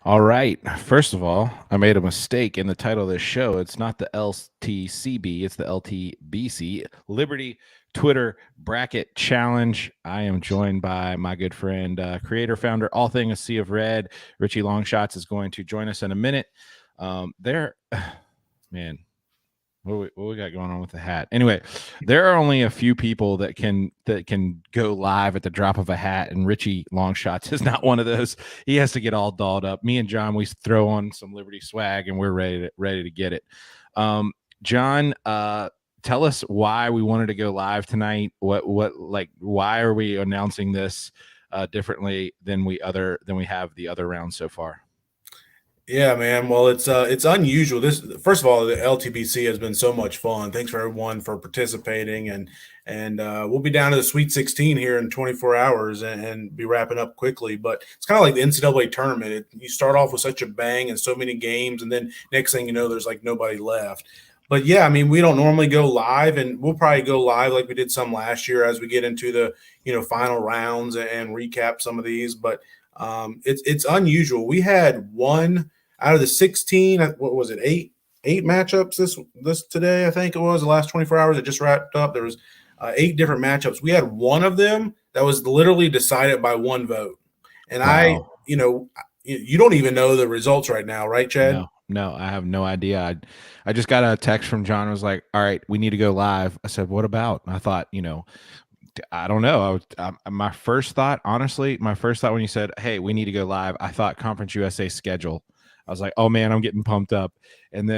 All right. First of all, I made a mistake in the title of this show. It's not the LTCB, it's the LTBC, Liberty Twitter Bracket Challenge. I am joined by my good friend, creator, founder, all things A Sea of Red. Richie Longshots is going to join us in a minute. There, man, what we got going on with the hat? Anyway, there are only a few people that can go live at the drop of a hat, and Richie Longshots is not one of those. He has to get all dolled up. Me and John, we throw on some Liberty swag, and we're ready to get it. John, tell us why we wanted to go live tonight. Why are we announcing this differently than we have the other rounds so far? Yeah, man. Well, it's unusual. This First of all, the LTBC has been so much fun. Thanks for everyone for participating, and we'll be down to the Sweet 16 here in 24 hours and be wrapping up quickly. But it's kind of like the NCAA tournament. You start off with such a bang and so many games, and then next thing you know, there's like nobody left. But yeah, I mean, we don't normally go live, and we'll probably go live like we did some last year as we get into the final rounds and recap some of these. But it's unusual. We had one out of the 16, what was it, eight matchups this today, I think it was, the last 24 hours. It just wrapped up. There was 8 different matchups. We had one of them that was literally decided by one vote. And Wow. you don't even know the results right now, right, Chad? No, I have no idea. I just got a text from John. It was like, "All right, we need to go live." I said, "What about?" And I thought, I don't know. My first thought, honestly, when you said, "Hey, we need to go live," I thought Conference USA schedule. I was like, "Oh man, I'm getting pumped up." And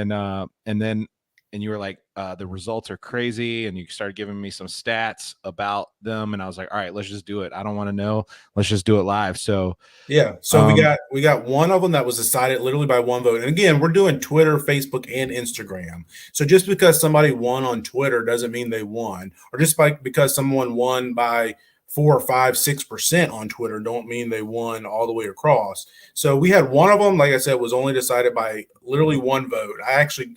you were like, "The results are crazy," and you started giving me some stats about them, and I was like, "All right, let's just do it. I don't want to know. Let's just do it live." So, Yeah. So we um, got one of them that was decided literally by one vote. And again, we're doing Twitter, Facebook, and Instagram. So just because somebody won on Twitter doesn't mean they won, or just because someone won by 4 or 5, 6% on Twitter don't mean they won all the way across. So we had one of them, like I said, was only decided by literally one vote. I actually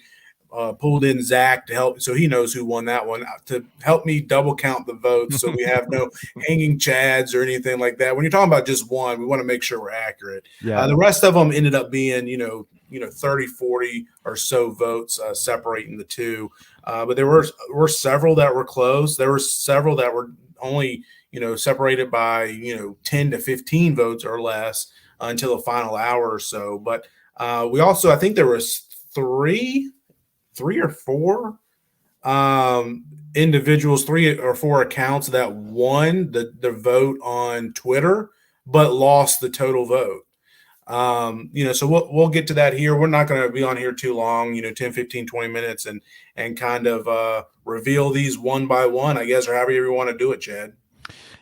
pulled in Zach to help, so he knows who won that one, to help me double count the votes, so we have no hanging chads or anything like that. When you're talking about just one, we want to make sure we're accurate. yeah, The rest of them ended up being 30, 40 or so votes separating the two. But there were several that were close. There were several that were only separated by 10 to 15 votes or less until the final hour or so. But we also, I think there was three or four individuals, 3 or 4 accounts that won the vote on Twitter, but lost the total vote. So we'll get to that here. We're not going to be on here too long, 10, 15, 20 minutes, and kind of reveal these one by one, I guess, or however you want to do it, Chad.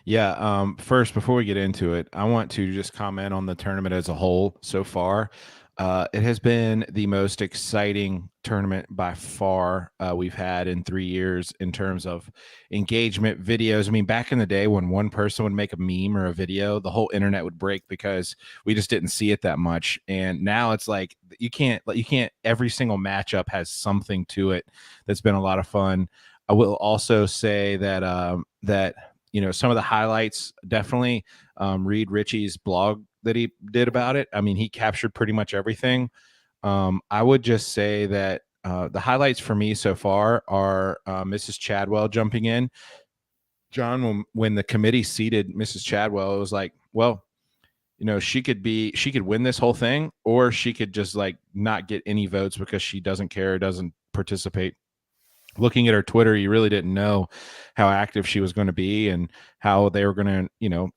yeah. First, before we get into it, I want to just comment on the tournament as a whole so far. It has been the most exciting tournament by far we've had in 3 years in terms of engagement, videos. I mean, back in the day when one person would make a meme or a video, the whole internet would break because we just didn't see it that much. And now it's like you can't. Every single matchup has something to it that's been a lot of fun. I will also say that some of the highlights, definitely read Richie's blog that he did about it. I mean, he captured pretty much everything. I would just say that the highlights for me so far are Mrs. Chadwell jumping in. John, when the committee seated Mrs. Chadwell, it was like, well, she could win this whole thing, or she could just like not get any votes because she doesn't care, doesn't participate. Looking at her Twitter, you really didn't know how active she was going to be and how they were going to,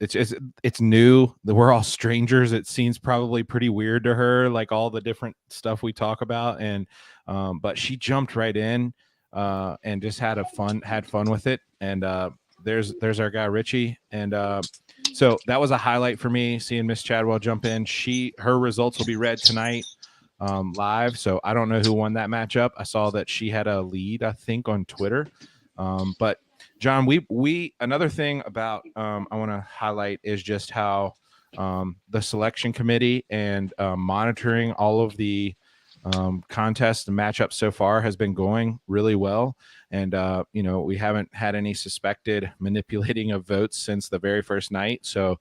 it's new. We're all strangers. It seems probably pretty weird to her, like all the different stuff we talk about. And, but she jumped right in and just had fun with it. And there's our guy, Richie. And so that was a highlight for me, seeing Miss Chadwell jump in. Her results will be read tonight live. So I don't know who won that matchup. I saw that she had a lead, I think, on Twitter. But John, we another thing about I want to highlight is just how the selection committee and monitoring all of the contest, the matchup so far has been going really well. And, we haven't had any suspected manipulating of votes since the very first night. So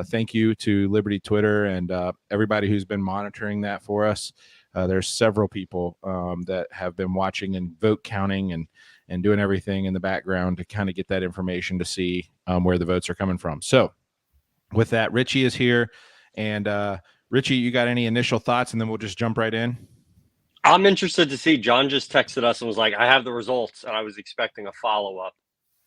thank you to Liberty Twitter and everybody who's been monitoring that for us. There's several people that have been watching and vote counting and doing everything in the background to kind of get that information to see where the votes are coming from. So with that, Richie is here. And Richie, you got any initial thoughts? And then we'll just jump right in. I'm interested to see. John just texted us and was like, I have the results. And I was expecting a follow-up.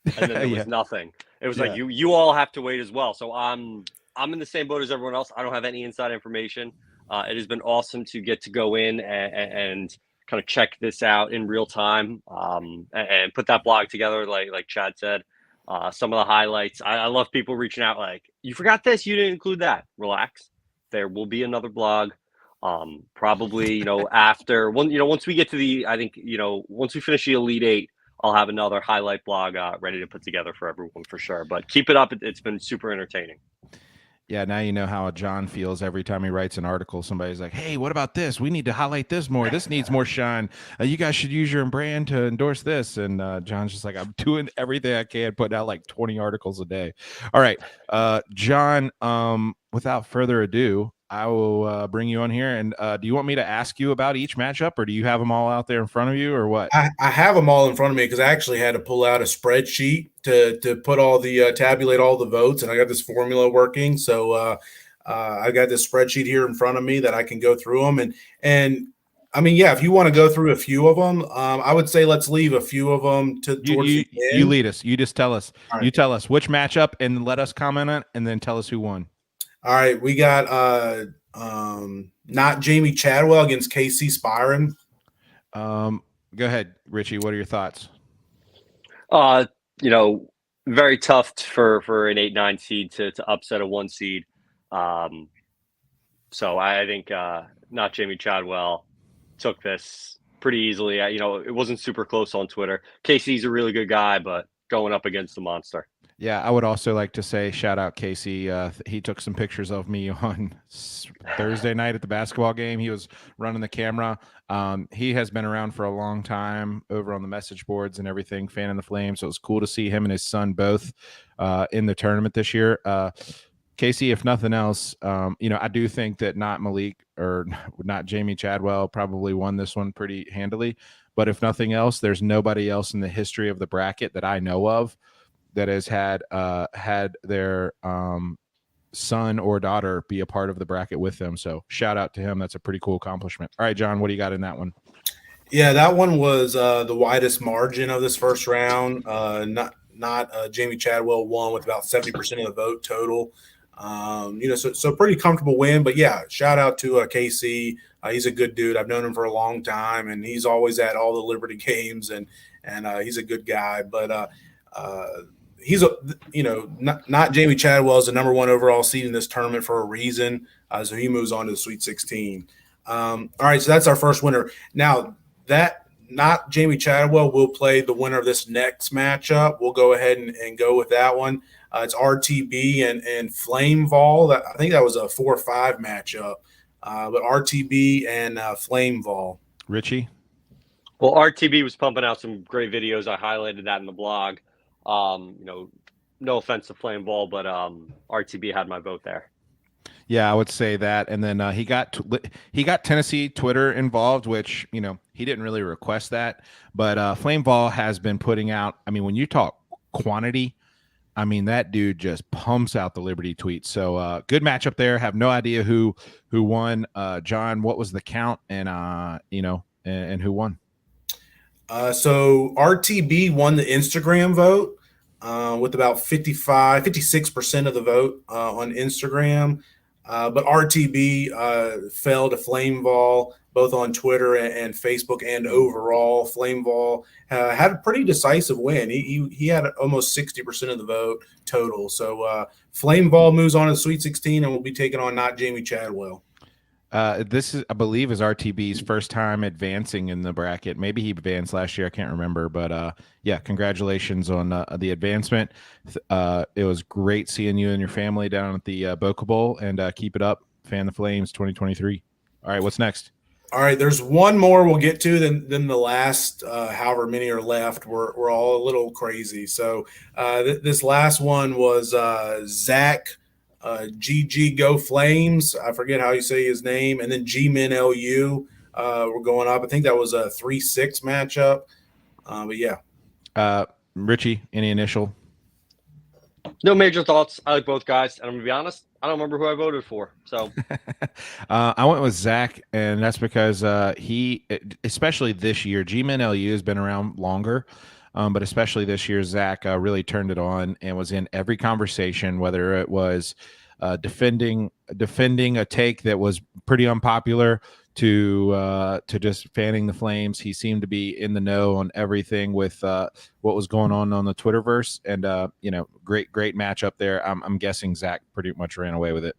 And then there was nothing. It was like, you all have to wait as well. So I'm in the same boat as everyone else. I don't have any inside information. It has been awesome to get to go in and kind of check this out in real time and put that blog together, like Chad said. Some of the highlights. I love people reaching out like, you forgot this, you didn't include that. Relax. There will be another blog. Probably, after once we get to once we finish the Elite Eight, I'll have another highlight blog ready to put together for everyone for sure. But keep it up. It's been super entertaining. Yeah, now you know how John feels every time he writes an article. Somebody's like, hey, what about this? We need to highlight this more. This needs more shine. You guys should use your brand to endorse this. And John's just like, I'm doing everything I can, putting out like 20 articles a day. All right, John, without further ado, I will bring you on here. And do you want me to ask you about each matchup, or do you have them all out there in front of you, or what? I have them all in front of me because I actually had to pull out a spreadsheet to put all the tabulate all the votes, and I got this formula working. So I got this spreadsheet here in front of me that I can go through them. And I mean, yeah, if you want to go through a few of them, I would say let's leave a few of them towards the end. You lead us. You just tell us. Right. You tell us which matchup, and let us comment on it, and then tell us who won. All right, we got not Jamie Chadwell against KC Spyron. Go ahead, Richie. What are your thoughts? Very tough for an 8-9 seed to upset a 1 seed. So I think not Jamie Chadwell took this pretty easily. It wasn't super close on Twitter. KC's a really good guy, but going up against the monster. Yeah, I would also like to say shout out Casey. He took some pictures of me on Thursday night at the basketball game. He was running the camera. He has been around for a long time over on the message boards and everything, fanning the Flames. So it was cool to see him and his son both in the tournament this year. Casey, if nothing else, I do think that not Malik or not Jamie Chadwell probably won this one pretty handily. But if nothing else, there's nobody else in the history of the bracket that I know of that has had their son or daughter be a part of the bracket with them. So shout out to him. That's a pretty cool accomplishment. All right, John, what do you got in that one? Yeah, that one was the widest margin of this first round. Not Jamie Chadwell won with about 70% of the vote total. So pretty comfortable win. But yeah, shout out to KC. He's a good dude. I've known him for a long time, and he's always at all the Liberty games, and he's a good guy. But he's not Jamie Chadwell is the number 1 overall seed in this tournament for a reason. So he moves on to the Sweet 16. All right, so that's our first winner. Now that not Jamie Chadwell will play the winner of this next matchup. We'll go ahead and go with that one. It's RTB and Flame Vol. I think that was a 4-5 matchup. But RTB and Flame Vol. Richie? Well, RTB was pumping out some great videos. I highlighted that in the blog. No offense to Flame Ball, but RTB had my vote there. Yeah, I would say that. And then he got Tennessee Twitter involved, which he didn't really request that. But Flame Ball has been putting out. I mean, when you talk quantity, I mean that dude just pumps out the Liberty tweets. So good matchup there. Have no idea who won. John, what was the count? And and who won? So RTB won the Instagram vote with about 56% of the vote on Instagram. But RTB fell to Flameball both on Twitter and Facebook, and overall Flameball had a pretty decisive win. He had almost 60% of the vote total. So Flameball moves on to the Sweet 16 and will be taking on not Jamie Chadwell. This is, I believe, is RTB's first time advancing in the bracket. Maybe he advanced last year. I can't remember, but yeah, congratulations on the advancement. It was great seeing you and your family down at the Boca Bowl, and keep it up. Fan the Flames 2023. All right, what's next? All right, there's one more we'll get to than the last, however many are left. We're all a little crazy. So this last one was Zach GG Go Flames. I forget how you say his name, and then G Min LU. We're going up. I think that was a 3-6 matchup. But yeah, Richie, any initial? No major thoughts. I like both guys, and I'm gonna be honest, I don't remember who I voted for. So I went with Zach, and that's because he, especially this year, G-Men LU has been around longer, but especially this year, Zach really turned it on and was in every conversation, whether it was defending a take that was pretty unpopular to just fanning the Flames. He seemed to be in the know on everything with what was going on the Twitterverse, and great matchup there. I'm guessing Zach pretty much ran away with it.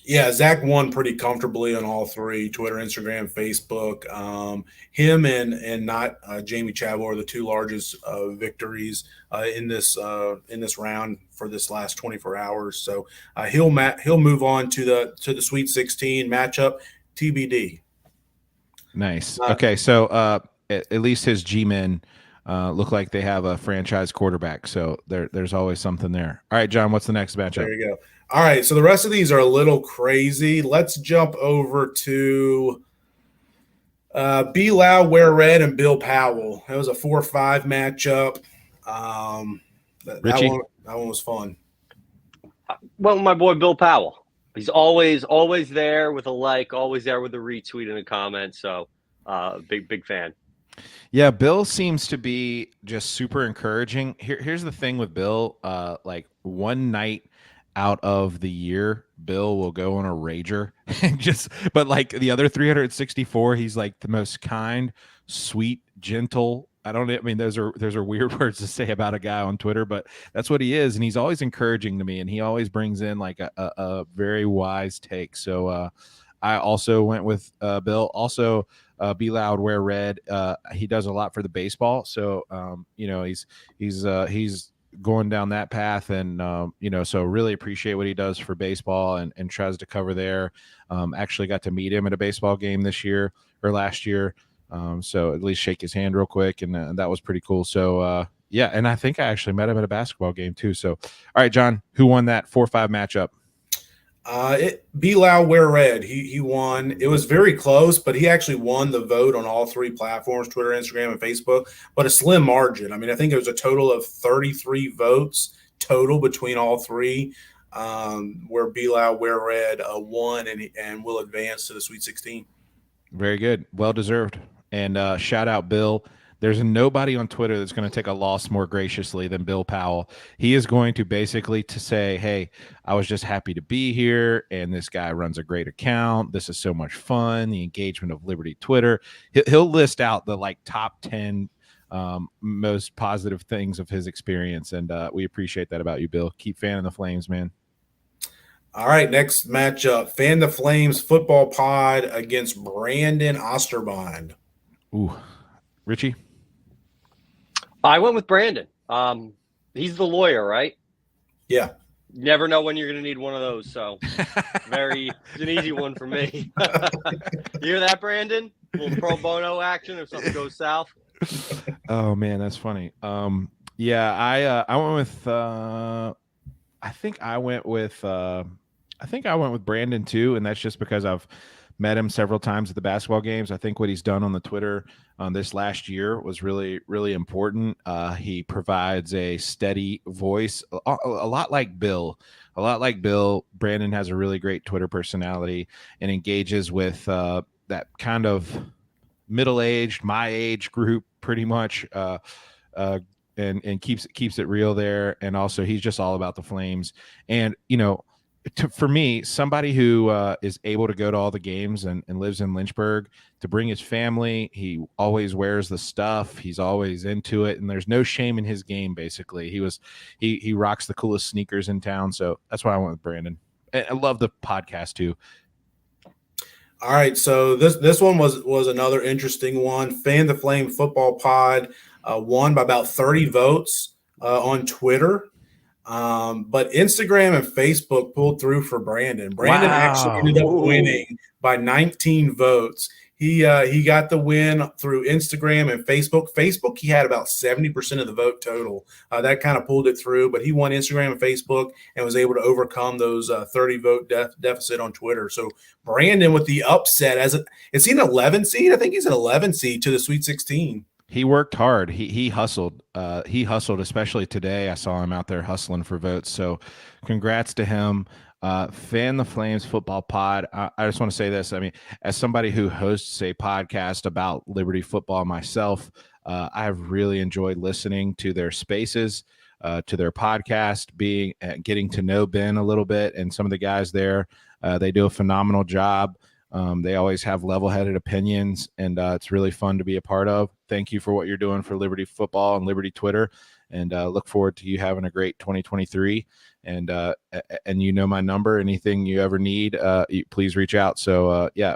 Yeah, Zach won pretty comfortably on all three: Twitter, Instagram, Facebook. Him and not Jamie Chadwell are the two largest victories in this round for this last 24 hours. So he'll move on to the Sweet 16 matchup. TBD. Nice. Okay, so at least his G-men look like they have a franchise quarterback, so there's always something there. All right, John, what's the next matchup? There you go. All right, so the rest of these are a little crazy. Let's jump over to Be Loud, Wear Red, and Bill Powell. That was a 4-5 matchup. That one was fun. Well, my boy Bill Powell. He's always there with a like, always there with a retweet and a comment. So big fan. Yeah, Bill seems to be just super encouraging. Here's the thing with Bill. Like one night out of the year, Bill will go on a rager and but like the other 364, he's like the most kind, sweet, gentle. I mean, those are weird words to say about a guy on Twitter, but that's what he is. And he's always encouraging to me, and he always brings in like a very wise take. So I also went with Bill. Also, Be Loud, Wear Red. He does a lot for the baseball. So, he's going down that path, and so really appreciate what he does for baseball and tries to cover there. Actually got to meet him at a baseball game this year or last year, so at least shake his hand real quick, and that was pretty cool. So yeah, and I think I actually met him at a basketball game too. So all right, John, who won that 4-5 matchup? Be Loud, Wear Red. He won. It was very close, but he actually won the vote on all three platforms: Twitter, Instagram, and Facebook, but a slim margin. I mean, I think it was a total of 33 votes total between all three, where Be Loud, Wear Red won and will advance to the Sweet 16. Very good. Well deserved. And shout out Bill. There's nobody on Twitter that's going to take a loss more graciously than Bill Powell. He is going to basically to say, hey, I was just happy to be here, and this guy runs a great account. This is so much fun. The engagement of Liberty Twitter. He'll list out the like top 10 most positive things of his experience, and we appreciate that about you, Bill. Keep fanning the Flames, man. All right, next matchup: Fan the Flames football pod against Brandon Osterbond. Ooh, Richie. I went with Brandon. He's the lawyer, right? Yeah. You never know when you're going to need one of those. So it's an easy one for me. You hear that, Brandon? A little pro bono action if something goes south. Oh man, that's funny. Yeah, I went with I think I went with Brandon too, and that's just because I've met him several times at the basketball games. I think what he's done on the Twitter this last year was really, really important. He provides a steady voice, a lot like Bill. Brandon has a really great Twitter personality and engages with that kind of middle-aged, my age group, pretty much, and keeps it real there. And also, he's just all about the Flames. And for me, somebody who is able to go to all the games and lives in Lynchburg, to bring his family, he always wears the stuff. He's always into it, and there's no shame in his game. Basically, he rocks the coolest sneakers in town. So that's why I went with Brandon. And I love the podcast too. All right, so this one was another interesting one. Fan the Flame football pod won by about 30 votes on Twitter. But Instagram and Facebook pulled through for Brandon. Brandon actually ended up winning by 19 votes. He got the win through Instagram and Facebook. Facebook, he had about 70% of the vote total. That kind of pulled it through, but he won Instagram and Facebook and was able to overcome those 30 vote deficit on Twitter. So Brandon with the upset, is he an 11 seed? I think he's an 11 seed to the Sweet 16. He worked hard. He hustled. He hustled, especially today. I saw him out there hustling for votes. So congrats to him. Fan the Flames football pod. I just want to say this. I mean, as somebody who hosts a podcast about Liberty football myself, I have really enjoyed listening to their spaces, to their podcast, getting to know Ben a little bit and some of the guys there. They do a phenomenal job. They always have level-headed opinions, and it's really fun to be a part of. Thank you for what you're doing for Liberty football and Liberty Twitter, and look forward to you having a great 2023. And you know my number. Anything you ever need, please reach out. So yeah,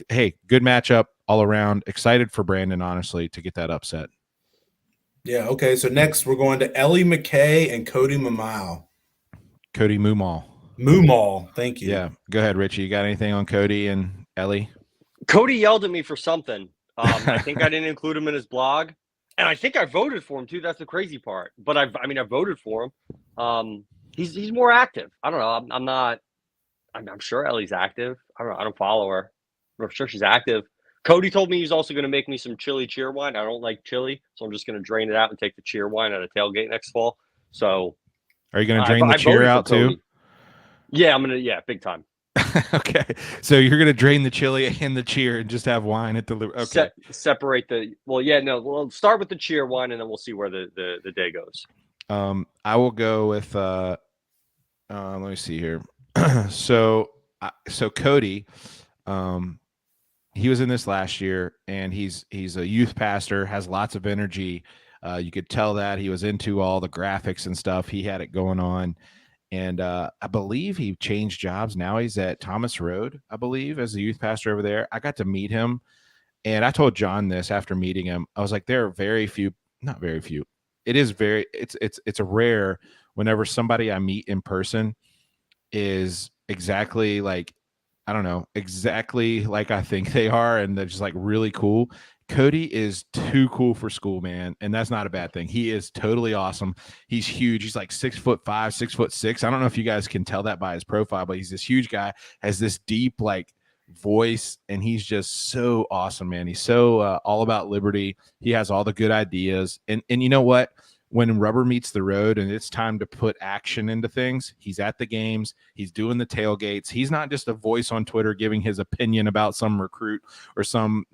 hey, good matchup all around. Excited for Brandon, honestly, to get that upset. Yeah. Okay. So next we're going to Ellie McKay and Cody Mumal. Cody Mumal. Mumal. Thank you. Yeah. Go ahead, Richie. You got anything on Cody and Ellie? Cody yelled at me for something. I think I didn't include him in his blog, and I think I voted for him too. That's the crazy part. But I voted for him. He's more active. I don't know. I'm sure Ellie's active. I don't know. I don't follow her. I'm sure she's active. Cody told me he's also going to make me some chili cheer wine. I don't like chili, so I'm just going to drain it out and take the cheer wine at a tailgate next fall. So, are you going to drain the cheer out too? Yeah, I'm going to. Yeah, big time. Okay, so you're going to drain the chili and the cheer and just have wine at the. Okay, separate the. Well, yeah, no. We'll start with the cheer wine, and then we'll see where the day goes. I will go with. Let me see here. So Cody, he was in this last year, and he's a youth pastor, has lots of energy. You could tell that he was into all the graphics and stuff. He had it going on, and I believe he changed jobs. Now he's at Thomas Road, I believe, as the youth pastor over there. I got to meet him, and I told John this after meeting him. I was like, there are very few, not very few. It's a rare whenever somebody I meet in person is exactly like, I don't know, exactly like I think they are, and they're just like really cool. Cody is too cool for school, man, and that's not a bad thing. He is totally awesome. He's huge. He's like 6'5", 6'6". I don't know if you guys can tell that by his profile, but he's this huge guy, has this deep like voice, and he's just so awesome, man. He's so all about liberty. He has all the good ideas, and you know what? When rubber meets the road and it's time to put action into things, he's at the games, he's doing the tailgates. He's not just a voice on Twitter giving his opinion about some recruit or some,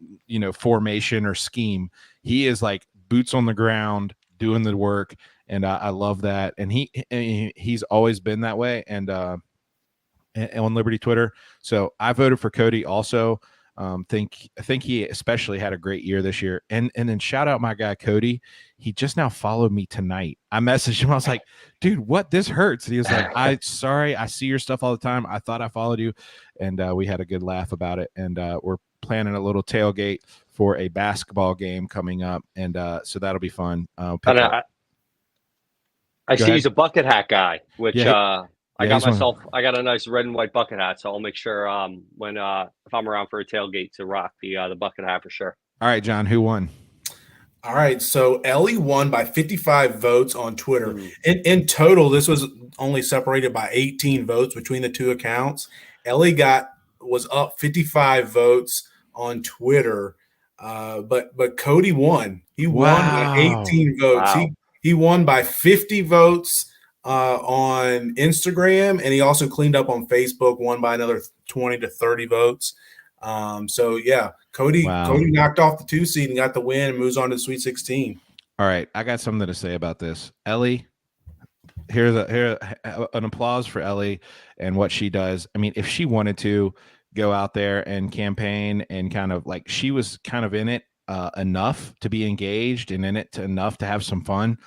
formation or scheme. He is like boots on the ground doing the work, and I love that. And he's always been that way, and on Liberty Twitter. So I voted for Cody also. I think he especially had a great year this year. And then shout out my guy Cody. He just now followed me tonight. I messaged him. I was like, dude, what? This hurts. And he was like, sorry, I see your stuff all the time. I thought I followed you. And we had a good laugh about it. And we're planning a little tailgate for a basketball game coming up. And so that'll be fun. I see he's a bucket hat guy, which I got a nice red and white bucket hat, so I'll make sure if I'm around for a tailgate to rock the bucket hat for sure. All right, John, who won? All right, so Ellie won by 55 votes on Twitter. In total, this was only separated by 18 votes between the two accounts. Ellie was up 55 votes on Twitter, but Cody won. He won by 18 votes. Wow. He won by 50 votes on Instagram, and he also cleaned up on Facebook, won by another 20 to 30 votes. So yeah, Cody knocked off the 2 seed and got the win and moves on to the Sweet 16. All right, I got something to say about this. Ellie, here's an applause for Ellie and what she does. I mean, if she wanted to go out there and campaign and kind of like, she was kind of in it enough to be engaged and in it enough to have some fun,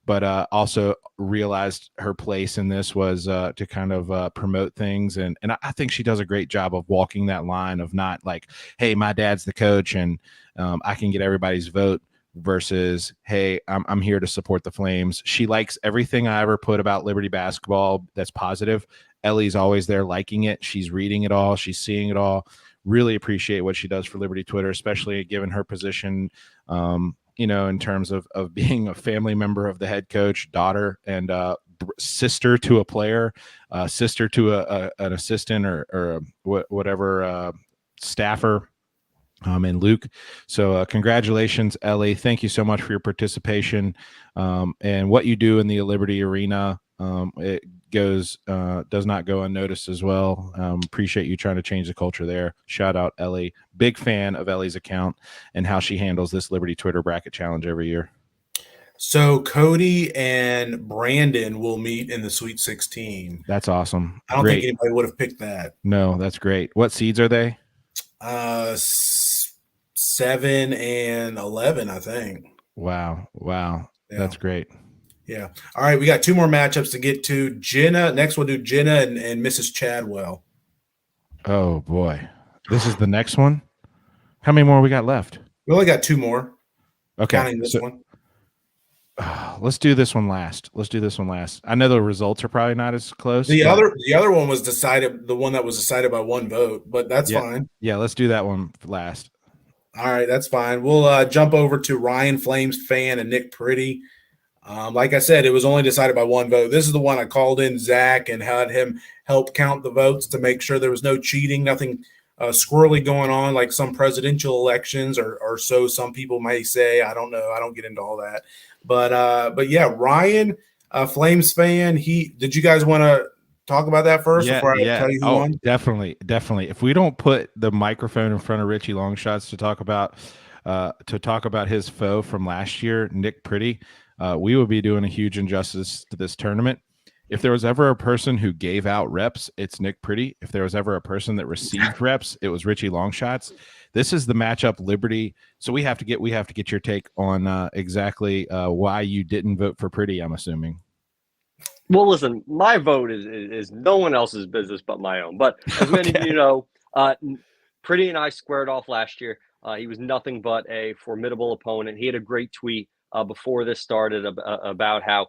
but also realized her place in this was to kind of promote things. And I think she does a great job of walking that line of not like, hey, my dad's the coach and I can get everybody's vote, versus, hey, I'm here to support the Flames. She likes everything I ever put about Liberty basketball that's positive. Ellie's always there liking it. She's reading it all. She's seeing it all. really appreciate what she does for Liberty Twitter, especially given her position, in terms of being a family member of the head coach, daughter, and sister to a player, sister to an assistant or whatever staffer. And Luke. So congratulations, Ellie. Thank you so much for your participation and what you do in the Liberty Arena. It does not go unnoticed as well. Appreciate you trying to change the culture there. Shout out, Ellie. Big fan of Ellie's account and how she handles this Liberty Twitter Bracket Challenge every year. So Cody and Brandon will meet in the Sweet 16. That's awesome. I don't think anybody would have picked that. No, that's great. What seeds are they? 7 and 11, I think. Wow. Yeah. That's great. Yeah. All right, we got 2 more matchups to get to. Jenna. Next, we'll do Jenna and Mrs. Chadwell. Oh boy, this is the next one. How many more we got left? We only got 2 more. Okay, counting this one. Let's do this one last. I know the results are probably not as close. The other one was decided. The one that was decided by 1 vote, but that's fine. Yeah, let's do that one last. All right, that's fine. We'll jump over to Ryan Flames fan and Nick Pretty. Like I said, it was only decided by 1 vote. This is the one I called in Zach and had him help count the votes to make sure there was no cheating, nothing squirrely going on like some presidential elections or so some people may say. I don't know. I don't get into all that. But yeah, Ryan, Flames fan. Did you guys want to talk about that first before I tell you who won? Definitely. If we don't put the microphone in front of Richie Longshots to talk about his foe from last year, Nick Pretty, we would be doing a huge injustice to this tournament. If there was ever a person who gave out reps, it's Nick Pretty. If there was ever a person that received reps, it was Richie Longshots. This is the matchup Liberty. So we have to get your take on exactly why you didn't vote for Pretty, I'm assuming. Well, listen, my vote is no one else's business but my own. But as many of you know, Pretty and I squared off last year. He was nothing but a formidable opponent. He had a great tweet before this started about how,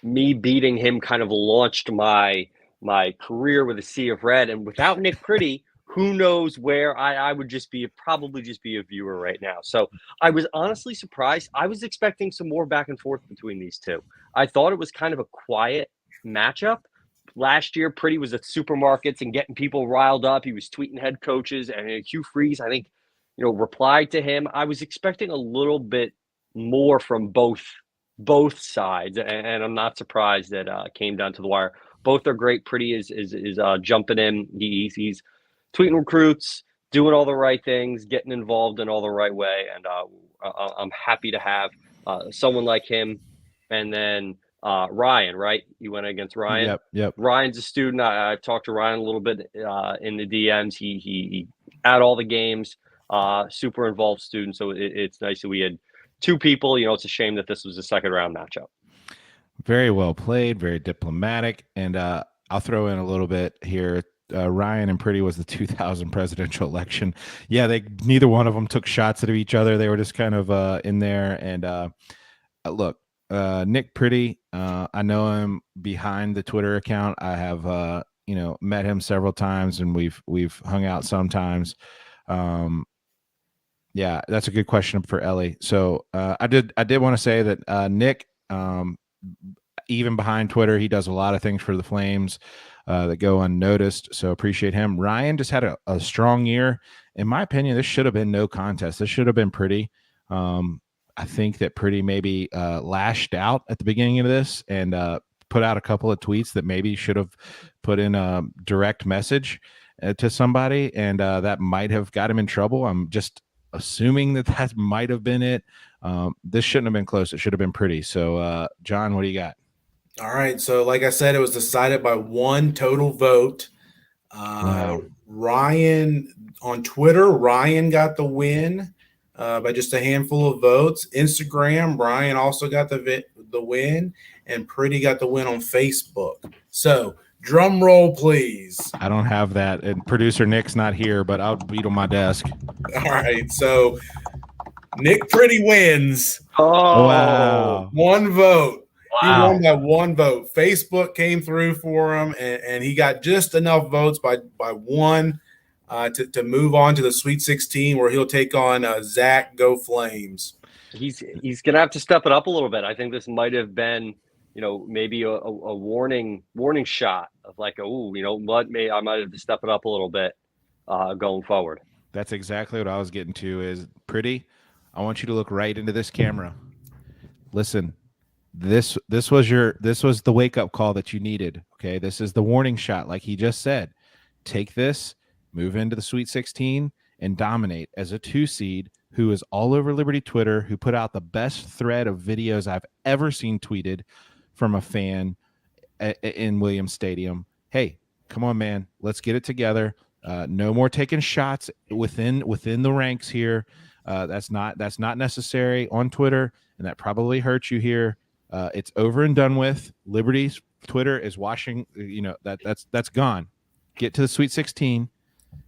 me beating him kind of launched my career with a sea of red. And without Nick Pretty, who knows where I would probably just be a viewer right now. So I was honestly surprised. I was expecting some more back and forth between these two. I thought it was kind of a quiet matchup. Last year, Pretty was at supermarkets and getting people riled up. He was tweeting head coaches, and Hugh Freeze, I think, replied to him. I was expecting a little bit more from both sides, and I'm not surprised that it came down to the wire. Both are great. Pretty is jumping in. He's tweeting recruits, doing all the right things, getting involved in all the right way, and I'm happy to have someone like him. And then Ryan, right? You went against Ryan. Yep. Ryan's a student. I've talked to Ryan a little bit in the DMs. He at all the games, super involved student. So it's nice that we had 2 people. It's a shame that this was a second round matchup. Very well played, very diplomatic. And I'll throw in a little bit here. Ryan and Pretty was the 2000 presidential election. Yeah, neither one of them took shots at each other. They were just kind of in there. And look, Nick Pretty, I know him behind the Twitter account. I have met him several times, and we've hung out sometimes. Yeah, that's a good question for Ellie. So I did want to say that Nick, even behind Twitter, he does a lot of things for the Flames that go unnoticed. So appreciate him. Ryan just had a strong year. In my opinion, this should have been no contest. This should have been Pretty. I think that Pretty maybe lashed out at the beginning of this and put out a couple of tweets that maybe should have put in a direct message to somebody, and that might have got him in trouble. I'm just assuming that might have been it. This shouldn't have been close. It should have been Pretty. So, John, what do you got? All right. So, like I said, it was decided by 1 total vote. Wow. Ryan on Twitter, Ryan got the win by just a handful of votes. Instagram, Ryan also got the win, and Pretty got the win on Facebook. So, drum roll, please. I don't have that, and producer Nick's not here, but I'll beat on my desk. All right. So, Nick Pretty wins. Oh, wow. 1 vote. Wow. He won by 1 vote. Facebook came through for him, and he got just enough votes by 1 to move on to the Sweet 16, where he'll take on Zach Go Flames. He's gonna have to step it up a little bit. I think this might have been, maybe a warning shot of like, oh, what, I might have to step it up a little bit going forward. That's exactly what I was getting to. Is Pretty, I want you to look right into this camera. Listen, this was the wake up call that you needed. Okay, this is the warning shot, like he just said. Take this, move into the Sweet 16, and dominate as a 2 seed who is all over Liberty Twitter, who put out the best thread of videos I've ever seen tweeted from a fan in Williams Stadium. Hey, come on, man, let's get it together. No more taking shots within the ranks here. That's not necessary on Twitter, and that probably hurts you here. It's over and done with. Liberty's Twitter is washing. That's gone. Get to the Sweet 16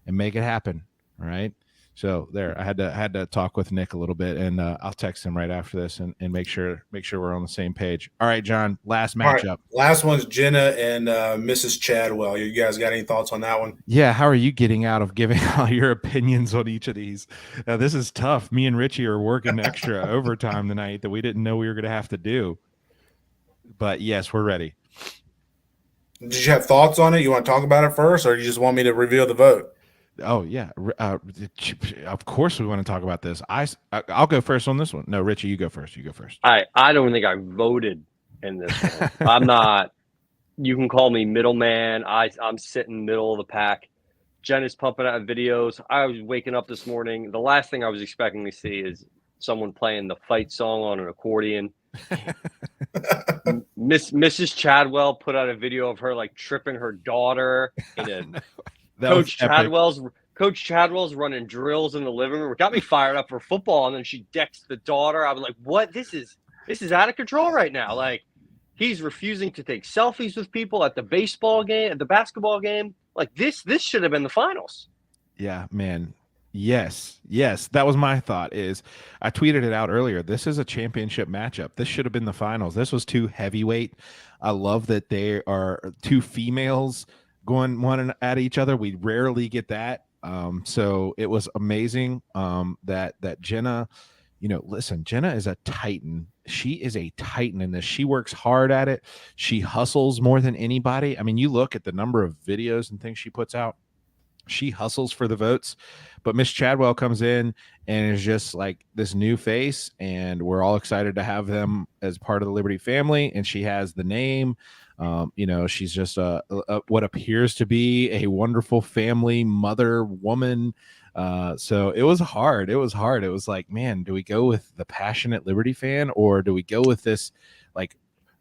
and make it happen. All right. So there, I had to talk with Nick a little bit, and I'll text him right after this and make sure we're on the same page. All right, John. Last matchup. Right. Last one's Jenna and Mrs. Chadwell. You guys got any thoughts on that one? Yeah. How are you getting out of giving all your opinions on each of these? This is tough. Me and Richie are working extra overtime tonight that we didn't know we were going to have to do. But yes, we're ready. Did you have thoughts on it? You want to talk about it first, or you just want me to reveal the vote? Oh yeah, of course we want to talk about this. I'll go first on this one. No, Richie, you go first. I don't think I voted in this one. I'm not. You can call me middleman. I'm sitting middle of the pack. Jen is pumping out videos. I was waking up this morning. The last thing I was expecting to see is someone playing the fight song on an accordion. Mrs. Chadwell put out a video of her like tripping her daughter in a Coach Chadwell's running drills in the living room. It got me fired up for football, and then she decks the daughter. I was like, "What? This is out of control right now." Like, he's refusing to take selfies with people at the baseball game, at the basketball game. Like, this should have been the finals. Yeah, man. Yes, that was my thought. Is I tweeted it out earlier. This is a championship matchup. This should have been the finals. This was 2 heavyweight. I love that they are 2 females going one at each other. We rarely get that. So it was amazing that Jenna, listen, Jenna is a titan. She is a titan in this. She works hard at it. She hustles more than anybody. I mean, you look at the number of videos and things she puts out. She hustles for the votes, but Miss Chadwell comes in and is just like this new face, and we're all excited to have them as part of the Liberty family. And she has the name. She's just a what appears to be a wonderful family mother woman. So it was hard. It was like, man, do we go with the passionate Liberty fan, or do we go with this? Like,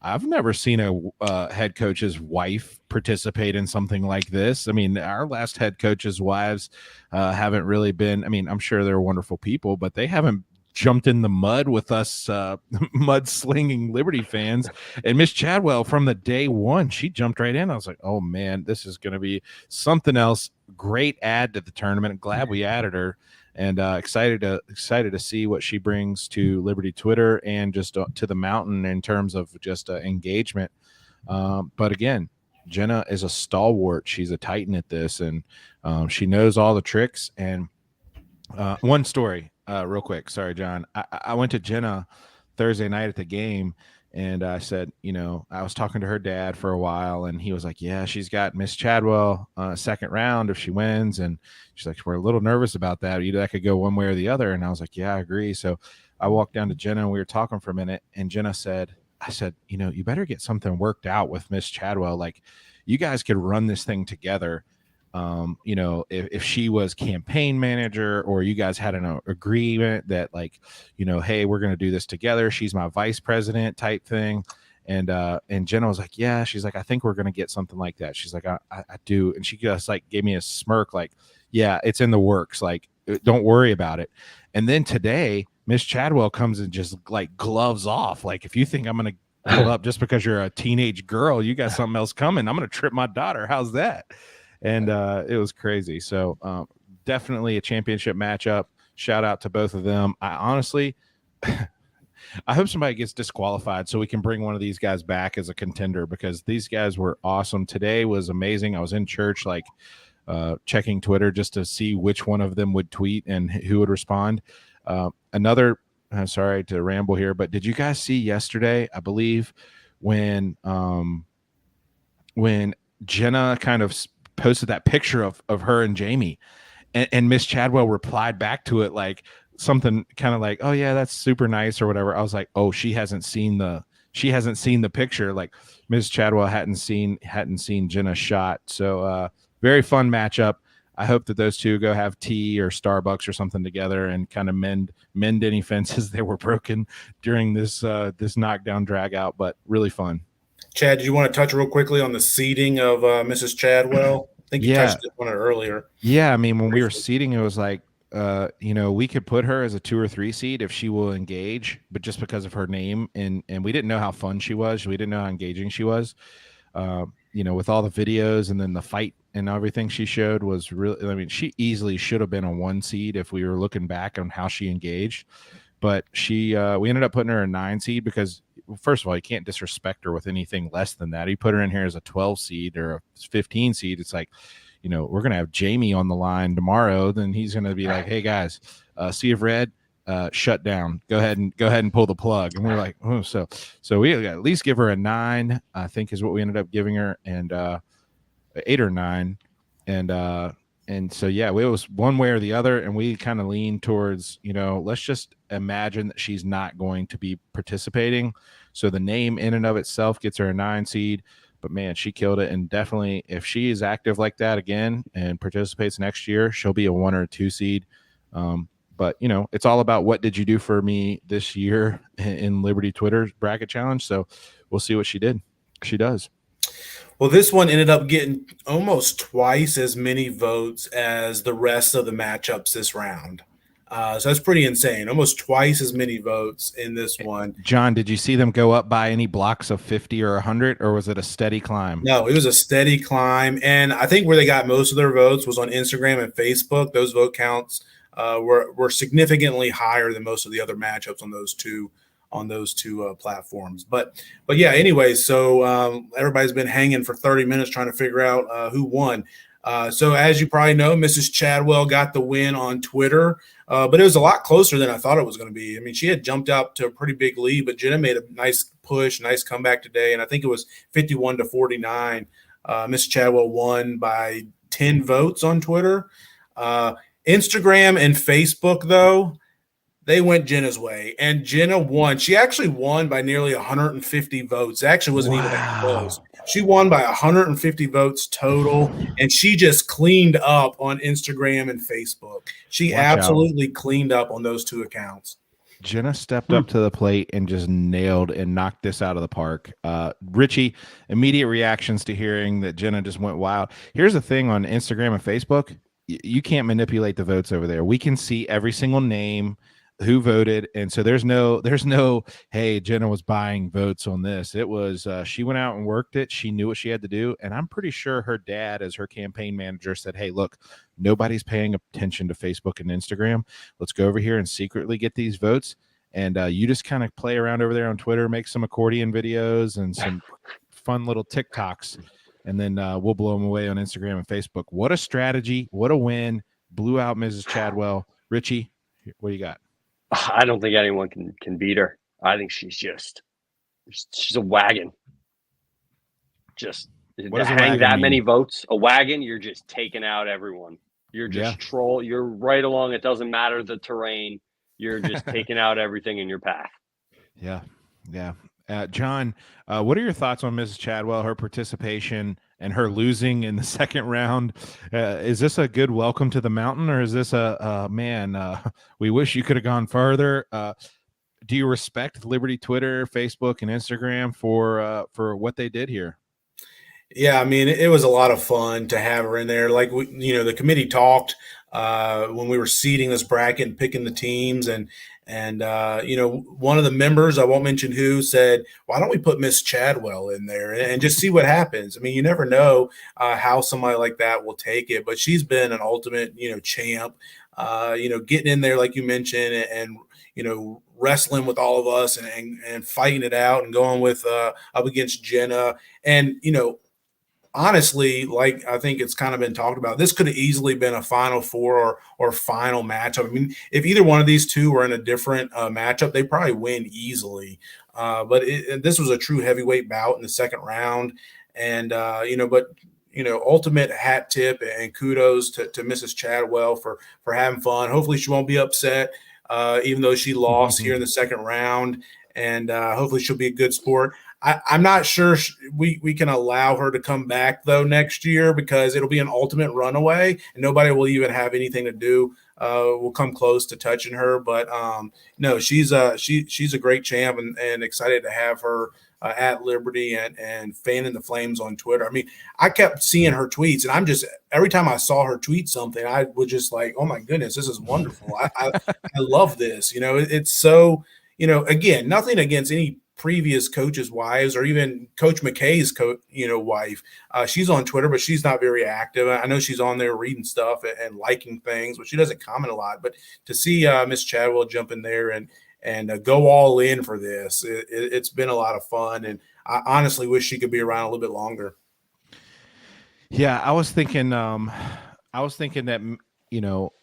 I've never seen a head coach's wife participate in something like this. I mean, our last head coach's wives haven't really been. I mean, I'm sure they're wonderful people, but they haven't jumped in the mud with us mudslinging Liberty fans. And Miss Chadwell, from the day one, she jumped right in. I was like, oh man, this is going to be something else. Great add to the tournament. Glad we added her, and excited to see what she brings to Liberty Twitter and just to the mountain in terms of just engagement. But again, Jenna is a stalwart. She's a titan at this, and she knows all the tricks. And one story, real quick. Sorry, John. I went to Jenna Thursday night at the game, and I said, I was talking to her dad for a while, and he was like, yeah, she's got Miss Chadwell second round if she wins. And she's like, we're a little nervous about that. Either that could go one way or the other. And I was like, yeah, I agree. So I walked down to Jenna, and we were talking for a minute, and Jenna said, you better get something worked out with Miss Chadwell. Like, you guys could run this thing together. If she was campaign manager, or you guys had an agreement that, like, hey, we're going to do this together. She's my vice president type thing. And Jenna was like, yeah, she's like, I think we're going to get something like that. She's like, I do. And she just like gave me a smirk, like, yeah, it's in the works. Like, don't worry about it. And then today, Miss Chadwell comes and just like gloves off. Like, if you think I'm going to give up just because you're a teenage girl, you got something else coming. I'm going to trip my daughter. How's that? And it was crazy. So definitely a championship matchup. Shout out to both of them. I honestly, I hope somebody gets disqualified so we can bring one of these guys back as a contender, because these guys were awesome. Today was amazing. I was in church like checking Twitter just to see which one of them would tweet and who would respond. Another, sorry to ramble here, but did you guys see yesterday, I believe, when Jenna kind of posted that picture of her and Jamie, and Miss Chadwell replied back to it like something kind of like, "Oh yeah, that's super nice" or whatever. I was like, "Oh, she hasn't seen the picture." Like Miss Chadwell hadn't seen Jenna's shot. So very fun matchup. I hope that those two go have tea or Starbucks or something together and kind of mend any fences that were broken during this knockdown drag out. But really fun. Chad, did you want to touch real quickly on the seeding of Mrs. Chadwell? I think you touched on it earlier. Yeah, I mean, when we were seeding, it was like, we could put her as a 2 or 3 seed if she will engage, but just because of her name, and we didn't know how fun she was, we didn't know how engaging she was. With all the videos and then the fight and everything she showed was really, I mean, she easily should have been a 1 seed if we were looking back on how she engaged. But we ended up putting her a 9 seed because, first of all, you can't disrespect her with anything less than that. You put her in here as a 12 seed or a 15 seed. It's like, we're going to have Jamie on the line tomorrow. Then he's going to be like, "Hey guys, Sea of Red, shut down. Go ahead and pull the plug." And we're like, "Oh, so we at least give her a 9, I think is what we ended up giving her, and 8 or 9. And so, yeah, it was one way or the other. And we kind of leaned towards, let's just imagine that she's not going to be participating. So the name in and of itself gets her a 9 seed. But man, she killed it. And definitely, if she is active like that again and participates next year, she'll be a 1 or a 2 seed. But it's all about what did you do for me this year in Liberty Twitter bracket challenge. So we'll see what she does. Well, this one ended up getting almost twice as many votes as the rest of the matchups this round. So that's pretty insane. Almost twice as many votes in this one. John, did you see them go up by any blocks of 50 or 100, or was it a steady climb? No, it was a steady climb. And I think where they got most of their votes was on Instagram and Facebook. Those vote counts were significantly higher than most of the other matchups on those two platforms. But yeah, anyway, so everybody's been hanging for 30 minutes trying to figure out who won. So as you probably know, Mrs. Chadwell got the win on Twitter, but it was a lot closer than I thought it was going to be. I mean, she had jumped up to a pretty big lead, but Jenna made a nice push, nice comeback today, and I think it was 51-49. Mrs. Chadwell won by 10 votes on Twitter. Instagram and Facebook, though, they went Jenna's way, and Jenna won. She actually won by nearly 150 votes. It actually wasn't even that close. She won by 150 votes total, and she just cleaned up on Instagram and Facebook. She absolutely cleaned up on those 2 accounts. Jenna stepped up to the plate and just nailed and knocked this out of the park. Richie, immediate reactions to hearing that Jenna just went wild. Here's the thing on Instagram and Facebook. You can't manipulate the votes over there. We can see every single name, who voted, and so there's no hey, Jenna was buying votes on this. It was she went out and worked it. She knew what she had to do, and I'm pretty sure her dad, as her campaign manager, said, "Hey, look, nobody's paying attention to Facebook and Instagram. Let's go over here and secretly get these votes, and you just kind of play around over there on Twitter, make some accordion videos and some fun little TikToks, and then we'll blow them away on Instagram and Facebook." What a strategy. What a win. Blew out Mrs. Chadwell. Richie, what do you got? I don't think anyone can beat her. I think she's a wagon. Just hang that many votes. A wagon, you're just taking out everyone. You're just You're right along. It doesn't matter the terrain. You're just taking out everything in your path. Yeah. John, what are your thoughts on Mrs. Chadwell, her participation, and her losing in the second round? Is this a good welcome to the mountain, or is this we wish you could have gone further? Do you respect Liberty Twitter, Facebook, and Instagram for what they did here? Yeah, I mean, it was a lot of fun to have her in there. Like, the committee talked when we were seeding this bracket and picking the teams, and one of the members, I won't mention who, said, "Why don't we put Miss Chadwell in there and just see what happens?" I mean, you never know how somebody like that will take it, but she's been an ultimate, champ, getting in there, like you mentioned, and wrestling with all of us and fighting it out and going with up against Jenna. And, honestly, like I think it's kind of been talked about, this could have easily been a Final Four or final matchup. I mean, if either one of these two were in a different matchup, they probably win easily. But this was a true heavyweight bout in the second round, and ultimate hat tip and kudos to Mrs. Chadwell for having fun. Hopefully, she won't be upset, even though she lost here in the second round, and hopefully, she'll be a good sport. I'm not sure we can allow her to come back though next year, because it'll be an ultimate runaway and nobody will even have anything to do. We'll come close to touching her, but no, she's a great champ, and excited to have her at Liberty and fanning the flames on Twitter. I mean, I kept seeing her tweets, and every time I saw her tweet something, I was just like, oh my goodness, this is wonderful. I love this. It's so, again, nothing against any previous coaches' wives or even Coach McKay's wife. She's on Twitter, but she's not very active. I know she's on there reading stuff and liking things, but she doesn't comment a lot. But to see Miss Chadwell jump in there and go all in for this, it's been a lot of fun. And I honestly wish she could be around a little bit longer. Yeah, I was thinking that,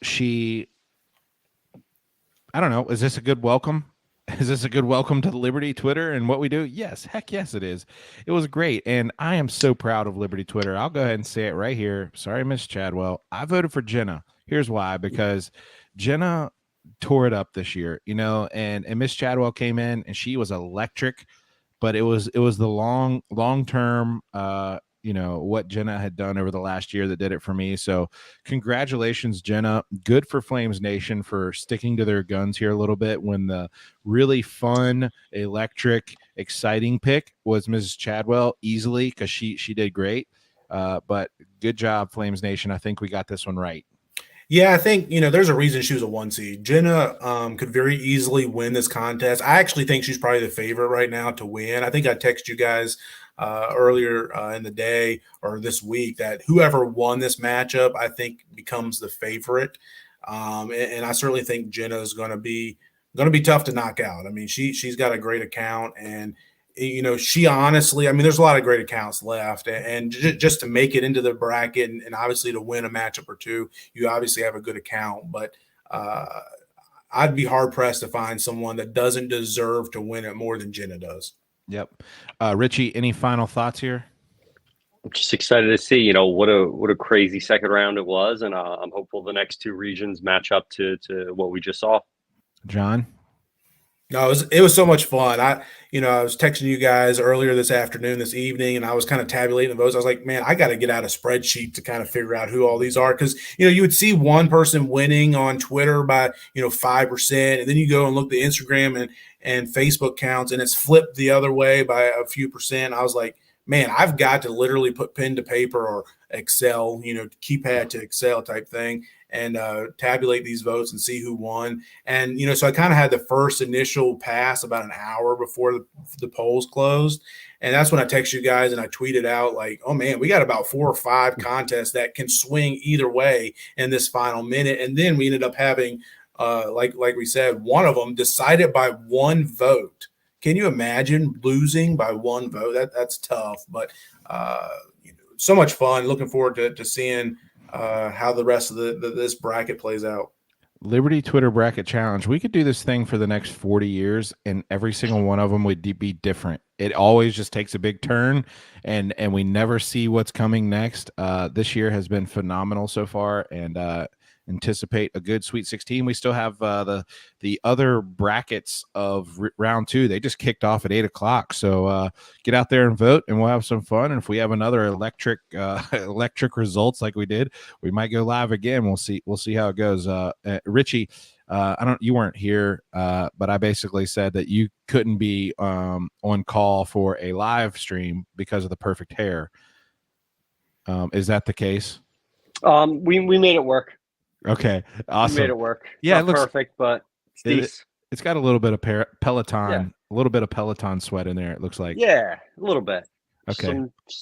she, I don't know, is this a good welcome? Is this a good welcome to the Liberty Twitter and what we do? Yes. Heck yes, it is. It was great. And I am so proud of Liberty Twitter. I'll go ahead and say it right here. Sorry, Miss Chadwell. I voted for Jenna. Long why, because Jenna tore it up this year, and Miss Chadwell came in and she was electric, but it was the long term, what Jenna had done over the last year that did it for me. So congratulations, Jenna. Good for Flames Nation for sticking to their guns here a little bit when the really fun, electric, exciting pick was Mrs. Chadwell easily, because she did great. But good job, Flames Nation. I think we got this one right. Yeah, I think, there's a reason she was a 1 seed. Jenna could very easily win this contest. I actually think she's probably the favorite right now to win. I think I texted you guys earlier in the day or this week that whoever won this matchup, I think, becomes the favorite. And I certainly think Jenna is going to be tough to knock out. I mean, she's got a great account, and she honestly, I mean, there's a lot of great accounts left, and just to make it into the bracket and obviously to win a matchup or two, you obviously have a good account, but I'd be hard pressed to find someone that doesn't deserve to win it more than Jenna does. Yep. Richie, any final thoughts here? I'm just excited to see, what a crazy second round it was, and I'm hopeful the next two regions match up to what we just saw. John? No, it was so much fun. I was texting you guys earlier this evening, and I was kind of tabulating the votes. I was like, man, I got to get out a spreadsheet to kind of figure out who all these are, because you would see one person winning on Twitter by 5%, and then you go and look at the Instagram and Facebook counts, and it's flipped the other way by a few percent. I was like, man, I've got to literally put pen to paper or Excel, keypad to Excel type thing, and tabulate these votes and see who won. And, so I kind of had the first initial pass about an hour before the polls closed. And that's when I texted you guys and I tweeted out like, oh man, we got about 4 or 5 contests that can swing either way in this final minute. And then we ended up having, like we said, one of them decided by 1 vote. Can you imagine losing by 1 vote? That's tough, but so much fun. Looking forward to seeing how the rest of this bracket plays out. Liberty Twitter Bracket Challenge. We could do this thing for the next 40 years, and every single one of them would be different. It always just takes a big turn, and we never see what's coming next. This year has been phenomenal so far, and anticipate a good Sweet 16. We still have the other brackets of round 2. They just kicked off at 8 o'clock. So get out there and vote, and we'll have some fun. And if we have another electric results like we did, we might go live again. We'll see how it goes. Richie, you weren't here, but I basically said that you couldn't be on call for a live stream because of the perfect hair. Is that the case? We made it work. Okay, awesome. We made it work. Yeah, not it looks perfect, but it's got a little bit of Peloton, a little bit of Peloton sweat in there. It looks like. Yeah, a little bit. Okay,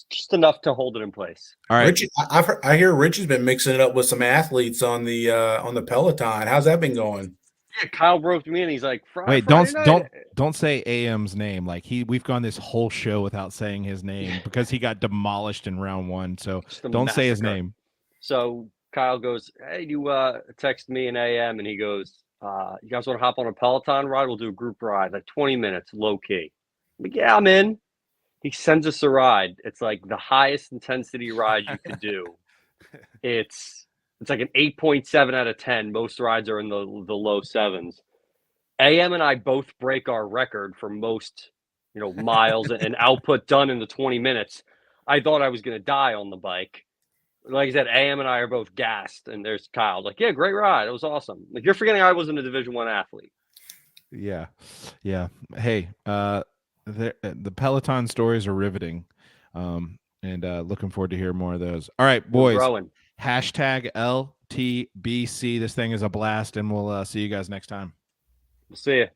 just enough to hold it in place. All right. Richie, I hear Richie's been mixing it up with some athletes on the Peloton. How's that been going? Yeah, Kyle broke me and he's like, Wait, Friday night. don't say AM's name. Like we've gone this whole show without saying his name because he got demolished in round 1. So don't say his name. So Kyle goes, hey, you text me an AM, and he goes, you guys want to hop on a Peloton ride? We'll do a group ride, like 20 minutes, low key. I'm like, yeah, I'm in. He sends us a ride. It's like the highest intensity ride you could do. It's like an 8.7 out of 10. Most rides are in the low 7s. AM and I both break our record for most, miles and output done in the 20 minutes. I thought I was going to die on the bike. Like I said, AM and I are both gassed, and there's Kyle. Like, yeah, great ride. It was awesome. Like, you're forgetting I wasn't a Division I athlete. Yeah. Hey, the Peloton stories are riveting, and looking forward to hear more of those. All right, boys. Hashtag LTBC. This thing is a blast, and we'll see you guys next time. We'll see you.